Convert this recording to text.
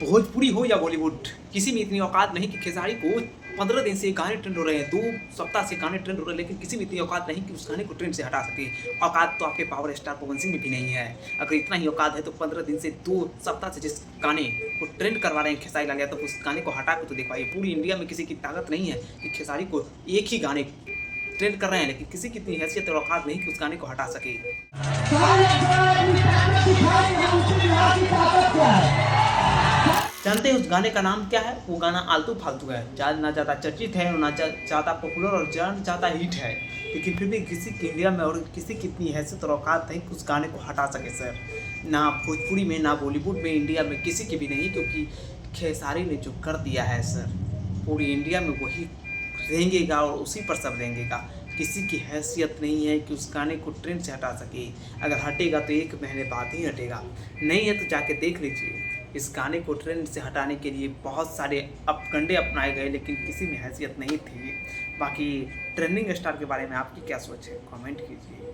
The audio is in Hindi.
भोजपुरी हो या बॉलीवुड, किसी में इतनी औकात नहीं कि खेसारी को 15 दिन से गाने ट्रेंड हो रहे हैं, 2 सप्ताह से गाने ट्रेंड हो रहे हैं, लेकिन किसी में इतनी औकात नहीं कि उस गाने को ट्रेंड से हटा सके। औकात तो आपके पावर स्टार पवन सिंह में भी नहीं है। अगर इतना ही औकात है तो 15 दिन से 2 सप्ताह से जिस गाने को ट्रेंड करवा रहे हैं खेसारी लाल यादव, उस गाने को हटा के तो दिखवाइए। पूरी इंडिया में किसी की ताकत नहीं है कि खेसारी को एक ही गाने ट्रेंड कर रहे हैं, लेकिन किसी की इतनी हैसियत और औकात नहीं कि उस गाने को हटा सके। जानते हैं उस गाने का नाम क्या है? वो गाना आलतू फालतू है, ना ज़्यादा चर्चित है, ना ज़्यादा पॉपुलर और ज़्यादा हिट है, लेकिन फिर भी किसी की इंडिया में और किसी की इतनी हैसियत और औकात नहीं कि उस गाने को हटा सके सर। ना भोजपुरी में, ना बॉलीवुड में, इंडिया में किसी की भी नहीं, क्योंकि खेसारी ने जो कर दिया है सर, पूरी इंडिया में वही रेंगेगा और उसी पर सब रेंगेगा। किसी की हैसियत नहीं है कि उस गाने को ट्रेंड से हटा सके। अगर हटेगा तो 1 महीने बाद ही हटेगा, नहीं है तो जाके देख लीजिए। इस गाने को ट्रेंड से हटाने के लिए बहुत सारे कंडे अपनाए गए, लेकिन किसी में हैसियत नहीं थी। बाकी ट्रेंडिंग स्टार के बारे में आपकी क्या सोच है? कमेंट कीजिए।